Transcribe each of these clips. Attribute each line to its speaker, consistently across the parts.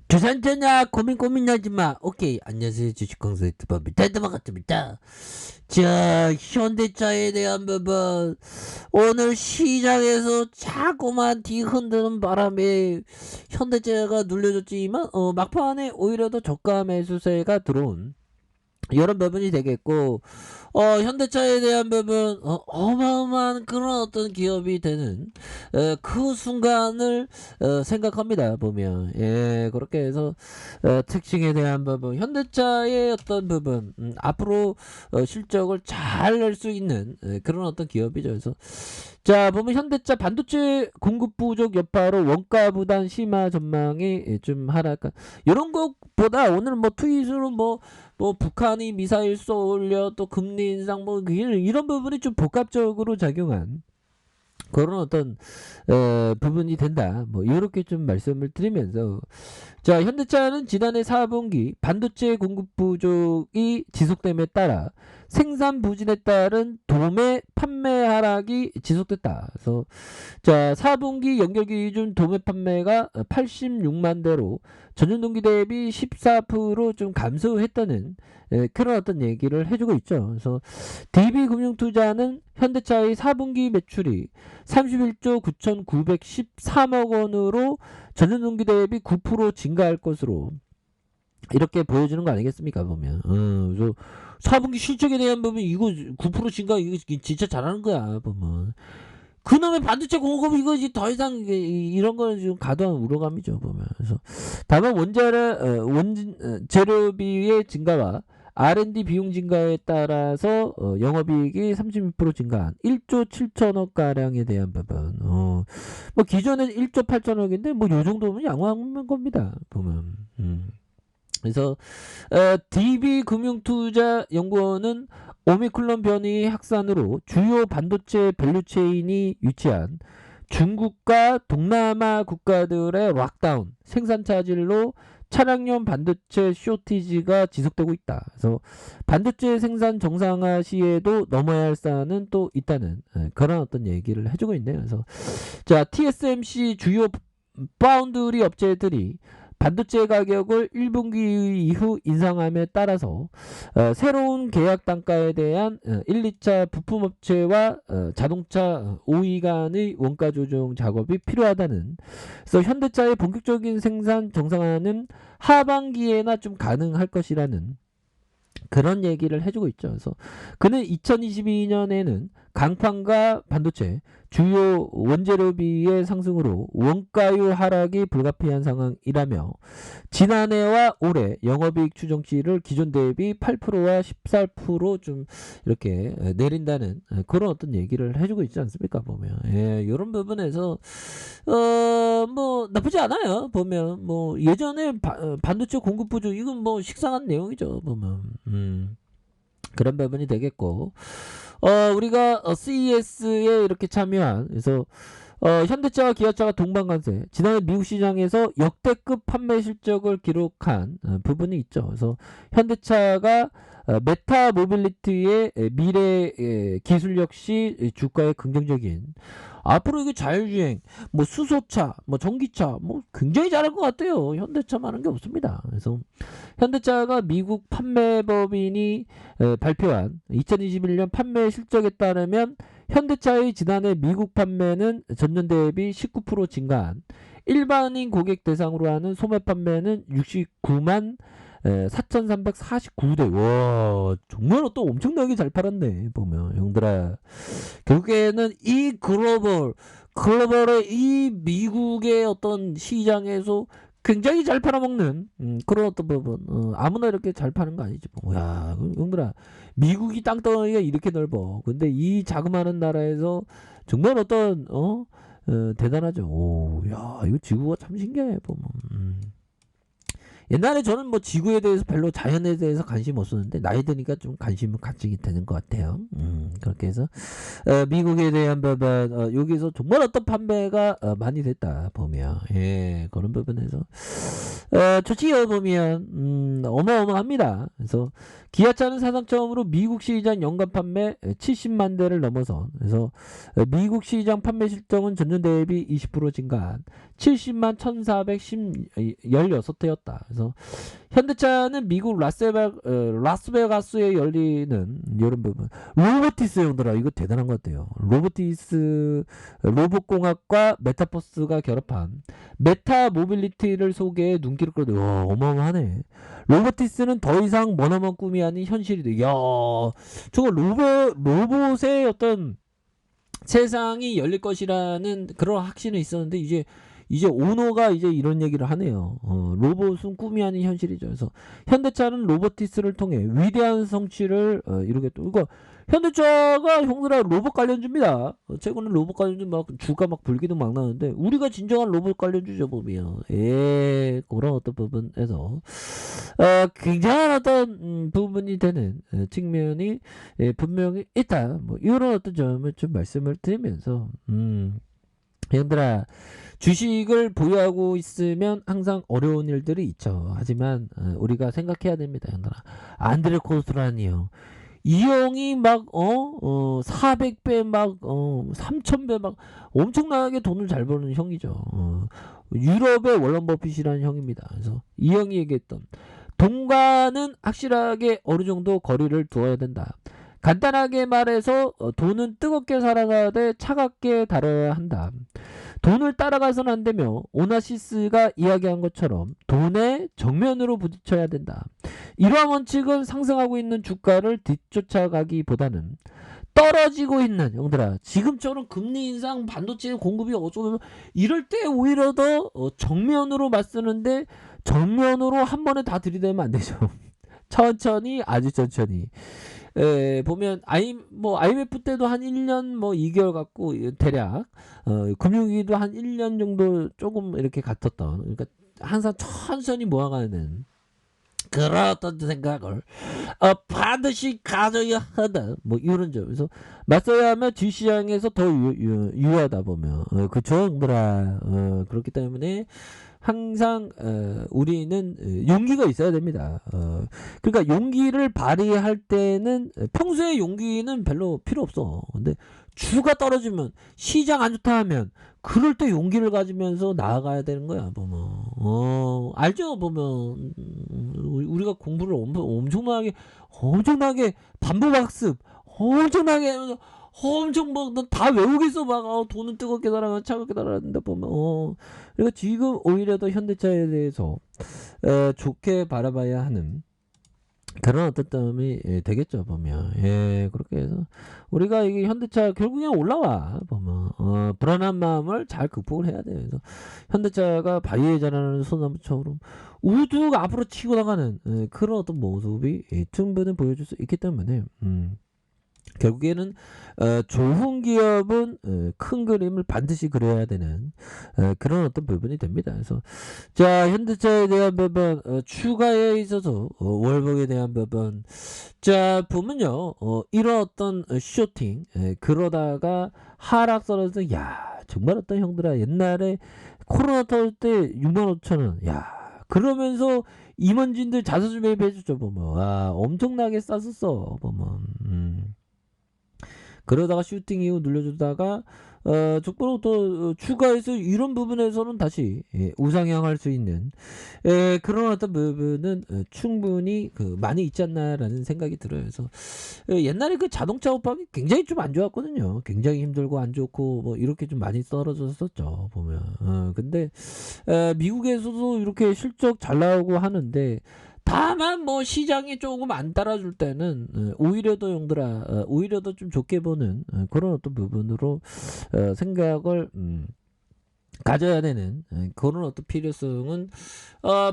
Speaker 1: 주산전야 고민하지 마. 오케이. 안녕하세요. 주식광수 유튜버입니다. 반갑습니다. 자, 현대차에 대한 부분. 오늘 시장에서 자꾸만 뒤흔드는 바람에 현대차가 눌려졌지만, 막판에 오히려 더 저가 매수세가 들어온 이런 부분이 되겠고, 현대차에 대한 부분, 어마어마한 그런 어떤 기업이 되는, 그 순간을, 생각합니다, 보면. 예, 그렇게 해서, 특징에 대한 부분, 현대차의 어떤 부분, 앞으로, 실적을 잘 낼 수 있는, 그런 어떤 기업이죠. 그래서, 자, 보면 현대차 반도체 공급 부족 여파로 원가 부담 심화 전망이 좀 하락, 이런 것보다 오늘 뭐 트윗으로 뭐 북한이 미사일 쏘올려 또 금리 인상 뭐 이런 부분이 좀 복합적으로 작용한 그런 어떤 부분이 된다. 뭐 이렇게 좀 말씀을 드리면서, 자, 현대차는 지난해 4분기 반도체 공급 부족이 지속됨에 따라 생산 부진에 따른 도매 판매 하락이 지속됐다. 그래서 자, 4분기 연결 기준 도매 판매가 86만 대로 전년 동기 대비 14%좀 감소했다는 그런 어떤 얘기를 해주고 있죠. 그래서 DB금융투자는 현대차의 4분기 매출이 31조 9,913억 원으로 전년 동기 대비 9% 증가할 것으로 이렇게 보여주는 거 아니겠습니까, 보면. 그래서 4분기 실적에 대한 부분 이거 9% 증가 이거 진짜 잘하는 거야, 보면. 그놈의 반도체 공급 이거지 더 이상 이런 거는 지금 과도한 우려감이죠, 보면. 그래서 다만 재료비의 증가와 R&D 비용 증가에 따라서 영업이익이 36% 증가한 1조 7천억 가량에 대한 부분. 뭐 기존엔 1조 8천억인데 뭐 요 정도면 양호한 겁니다, 보면. 그래서 DB금융투자연구원은 오미크론 변이 확산으로 주요 반도체 밸류체인이 위치한 중국과 동남아 국가들의 락다운, 생산 차질로 차량용 반도체 쇼티지가 지속되고 있다. 그래서 반도체 생산 정상화 시에도 넘어야 할 사안은 또 있다는 그런 어떤 얘기를 해주고 있네요. 그래서 자, TSMC 주요 파운드리 업체들이 반도체 가격을 1분기 이후 인상함에 따라서 새로운 계약 단가에 대한 1, 2차 부품업체와 자동차 OE 간의 원가 조정 작업이 필요하다는, 그래서 현대차의 본격적인 생산 정상화는 하반기에나 좀 가능할 것이라는 그런 얘기를 해주고 있죠. 그래서 그는 2022년에는 강판과 반도체 주요 원재료비의 상승으로 원가율 하락이 불가피한 상황이라며 지난해와 올해 영업이익 추정치를 기존 대비 8%와 14%좀 이렇게 내린다는 그런 어떤 얘기를 해주고 있지 않습니까, 보면. 예, 이런 부분에서 뭐 나쁘지 않아요, 보면. 뭐 예전에 반도체 공급 부족 이건 뭐 식상한 내용이죠, 보면. 그런 부분이 되겠고, 우리가 CES에 이렇게 참여한, 그래서 현대차와 기아차가 동반관세, 지난해 미국 시장에서 역대급 판매 실적을 기록한 부분이 있죠. 그래서 현대차가 메타 모빌리티의 미래 기술 역시 주가에 긍정적인, 앞으로 이게 자율주행, 뭐 수소차, 뭐 전기차, 뭐 굉장히 잘할 것 같아요. 현대차만한 게 없습니다. 그래서 현대차가 미국 판매법인이 발표한 2021년 판매 실적에 따르면 현대차의 지난해 미국 판매는 전년 대비 19% 증가한, 일반인 고객 대상으로 하는 소매 판매는 69만 4,349대. 와, 정말 또 엄청나게 잘 팔았네, 보면. 형들아. 결국에는 이 글로벌의 이 미국의 어떤 시장에서 굉장히 잘 팔아먹는 그런 어떤 부분. 아무나 이렇게 잘 파는 거 아니지. 뭐. 야, 형들아. 미국이 땅덩어리가 이렇게 넓어. 근데 이 자그마한 나라에서 정말 어떤, 대단하죠. 오, 야, 이거 지구가 참 신기해, 보면. 옛날에 저는 뭐 지구에 대해서 별로 자연에 대해서 관심 없었는데 나이 드니까 좀 관심을 갖게 되는 것 같아요. 그렇게 해서 미국에 대한 부분, 여기서 정말 어떤 판매가 많이 됐다, 보면. 예, 그런 부분에서 조치에 보면 어마어마합니다. 그래서 기아차는 사상 처음으로 미국 시장 연간 판매 70만 대를 넘어선, 그래서 미국 시장 판매 실적은 전년 대비 20% 증가한 70만 1,416대였다. 그래서 현대차는 미국 라스베가스에 열리는 이런 부분, 로보티스 형들아, 이거 대단한 것 같아요. 로보티스 로봇공학과 메타버스가 결합한 메타 모빌리티를 소개해 눈길을 끌어. 와, 어마어마하네. 로보티스는 더 이상 머나먼 꿈이 아닌 현실이 돼. 야, 저거 로봇의 어떤 세상이 열릴 것이라는 그런 확신은 있었는데, 이제 오너가 이제 이런 얘기를 하네요. 로봇은 꿈이 아닌 현실이죠. 그래서 현대차는 로보티스를 통해 위대한 성취를 이루겠다. 이거 현대차가 형들아 로봇 관련주입니다. 최근에 로봇 관련주 막 주가 막 불기도 막 나는데, 우리가 진정한 로봇 관련주죠 보면. 그런 어떤 부분에서 굉장한 어떤 부분이 되는 측면이 분명히 있다. 뭐 이런 어떤 점을 좀 말씀을 드리면서, 형들아, 주식을 보유하고 있으면 항상 어려운 일들이 있죠. 하지만 우리가 생각해야 됩니다, 형들아. 안드레 코스트라니요, 이 형이 막 400배 막 3000배 막 엄청나게 돈을 잘 버는 형이죠. 유럽의 워런 버핏이라는 형입니다. 그래서 이 형이 얘기했던, 돈과는 확실하게 어느 정도 거리를 두어야 된다. 간단하게 말해서 돈은 뜨겁게 살아가되 차갑게 달아야 한다. 돈을 따라가서는 안 되며 오나시스가 이야기한 것처럼 돈의 정면으로 부딪혀야 된다. 이러한 원칙은 상승하고 있는 주가를 뒤쫓아가기보다는 떨어지고 있는, 형들아, 지금처럼 금리 인상, 반도체 공급이 어쩌면 이럴 때 오히려 더 정면으로 맞서는데, 정면으로 한 번에 다 들이대면 안 되죠. 천천히, 아주 천천히. 보면 IMF 때도 한 1년 뭐 2개월 갖고 대략 금융위기도 한 1년 정도 조금 이렇게 같았던, 그러니까 항상 천천히 모아가는 그런 어떤 생각을 반드시 가져야 한다. 뭐 이런 점. 그래서 맞서야 하면 주시장에서 더 유효하다 보면 그쵸, 형들아. 그렇기 때문에 항상 우리는 용기가 있어야 됩니다. 그러니까 용기를 발휘할 때는, 평소에 용기는 별로 필요 없어. 근데 주가 떨어지면, 시장 안 좋다 하면, 그럴 때 용기를 가지면서 나아가야 되는 거야 보면. 알죠 보면. 우리가 공부를 엄청나게 반복학습 엄청나게 하면서 엄청 다 외우겠어 막. 돈은 뜨겁게 달아가 차갑게 달아는다 보면. 그리고 지금 오히려 더 현대차에 대해서 좋게 바라봐야 하는 그런 어떤 점이 되겠죠 보면. 그렇게 해서 우리가 이게 현대차 결국엔 올라와 보면 불안한 마음을 잘 극복을 해야 돼요. 그래서 현대차가 바위에 자라는 소나무처럼 우뚝 앞으로 치고 나가는 그런 어떤 모습이 충분히 보여줄 수 있기 때문에, 결국에는 좋은 기업은 큰 그림을 반드시 그려야 되는 그런 어떤 부분이 됩니다. 그래서 자, 현대차에 대한 부분, 추가에 있어서 월봉에 대한 부분, 자 보면요, 이런 어떤 쇼팅, 그러다가 하락선에서, 야 정말 어떤 형들아, 옛날에 코로나 터질 때 65,000원, 야 그러면서 임원진들 자사주 매입해줬죠 보면. 와, 엄청나게 쌌었어 보면. 그러다가 슈팅 이후 눌려주다가 족보로 또 추가해서 이런 부분에서는 다시 우상향할 수 있는 그런 어떤 부분은 충분히 많이 있지 않나라는 생각이 들어요. 그래서 옛날에 그 자동차 업황이 굉장히 좀 안 좋았거든요. 굉장히 힘들고 안 좋고 뭐 이렇게 좀 많이 떨어졌었죠 보면. 근데 미국에서도 이렇게 실적 잘 나오고 하는데, 다만 뭐 시장이 조금 안 따라줄 때는 오히려 더 형들아, 오히려 더 좀 좋게 보는 그런 어떤 부분으로 생각을 가져야 되는 그런 어떤 필요성은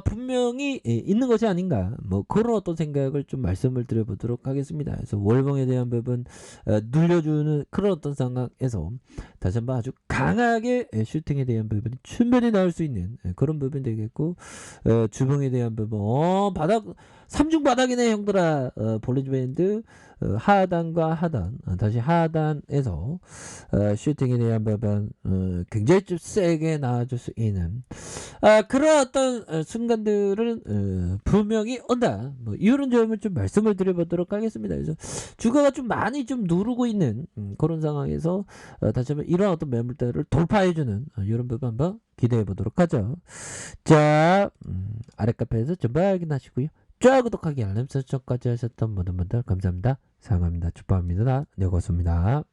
Speaker 1: 분명히 있는 것이 아닌가, 뭐 그런 어떤 생각을 좀 말씀을 드려보도록 하겠습니다. 그래서 월봉에 대한 부분 눌려주는 그런 어떤 상황에서 다시 한번 아주 강하게 슈팅에 대한 부분이 충분히 나올 수 있는 그런 부분이 되겠고, 주봉에 대한 부분 바닥 3중 바닥이네 형들아. 볼린저 밴드 하단과 하단, 다시 하단에서 슈팅에 대한 부분 굉장히 좀 세게 나와줄 수 있는 그런 어떤 순간들은 분명히 온다. 뭐 이런 점을 좀 말씀을 드려보도록 하겠습니다. 그래서 주가가 좀 많이 좀 누르고 있는 그런 상황에서 다시 한번 이런 어떤 매물대를 돌파해주는 이런 부분 한번 기대해 보도록 하죠. 자, 아래 카페에서 전부 확인하시고요. 좋아요, 구독하기, 알람 설정까지 하셨던 모든 분들 감사합니다. 사랑합니다. 축복합니다. 네, 고맙습니다.